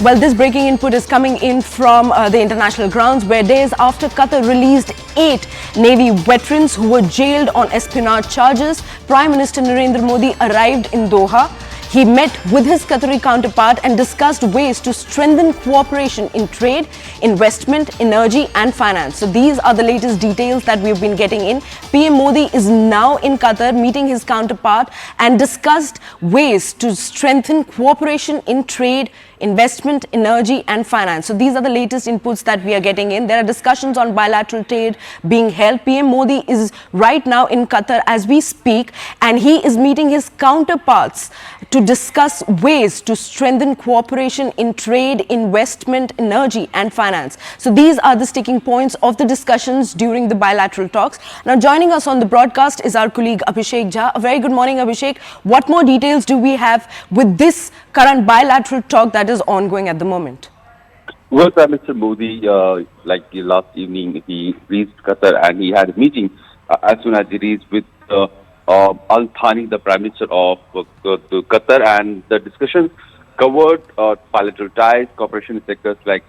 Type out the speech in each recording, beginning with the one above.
Well, this breaking input is coming in from the international grounds, where days after Qatar released 8 Navy veterans who were jailed on espionage charges, Prime Minister Narendra Modi arrived in Doha. He met with his Qatari counterpart and discussed ways to strengthen cooperation in trade, investment, energy and finance. So these are the latest details that we've been getting in. PM Modi is now in Qatar meeting his counterpart and discussed ways to strengthen cooperation in trade, investment, energy and finance. So these are the latest inputs that we are getting in. There are discussions on bilateral trade being held. PM Modi is right now in Qatar as we speak, and he is meeting his counterparts to discuss ways to strengthen cooperation in trade, investment, energy and finance. So these are the sticking points of the discussions during the bilateral talks. Now joining us on the broadcast is our colleague Abhishek Jha. A very good morning, Abhishek. What more details do we have with this current bilateral talk that is ongoing at the moment? Well, Prime Minister Modi, like last evening, he reached Qatar and he had a meeting as soon as he reached with Thani, the Prime Minister of Qatar, and the discussions covered bilateral ties, cooperation in sectors like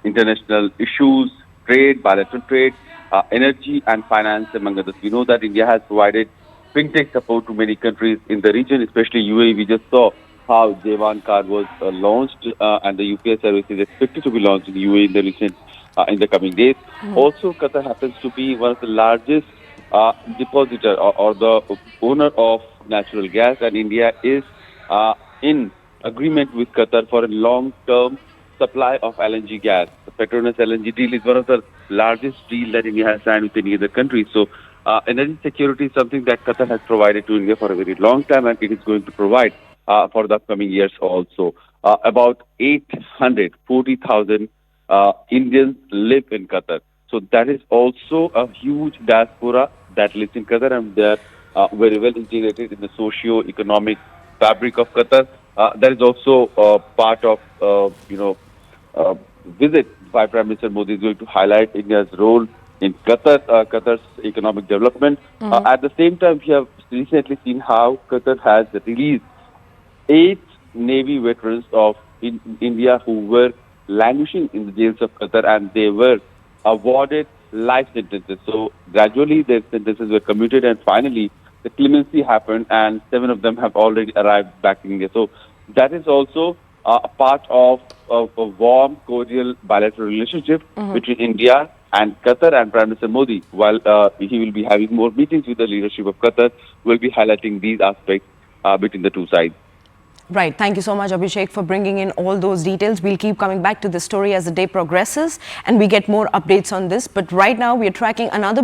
international issues, trade, bilateral trade, energy and finance, among others. We know that India has provided fintech support to many countries in the region, especially UAE. We just saw how J1 card was launched, and the UPI service is expected to be launched in UAE in the coming days. Also, Qatar happens to be one of the largest depositor or the owner of natural gas, and India is in agreement with Qatar for a long-term supply of LNG gas. The Petronas LNG deal is one of the largest deals that India has signed with any other country. So, energy security is something that Qatar has provided to India for a very long time, and it is going to provide for the upcoming years also. About 840,000 Indians live in Qatar. So that is also a huge diaspora that lives in Qatar, and they are very well integrated in the socio-economic fabric of Qatar. That is also part of, visit by Prime Minister Modi is going to highlight India's role in Qatar's economic development. At the same time, we have recently seen how Qatar has released 8 Navy veterans of India who were languishing in the jails of Qatar, and they were awarded life sentences. So gradually their sentences were commuted, and finally the clemency happened, and 7 of them have already arrived back in India. So that is also a part of a warm, cordial bilateral relationship between India and Qatar, and Prime Minister Modi, while he will be having more meetings with the leadership of Qatar, will be highlighting these aspects between the two sides. Right. Thank you so much, Abhishek, for bringing in all those details. We'll keep coming back to this story as the day progresses and we get more updates on this. But right now, we are tracking another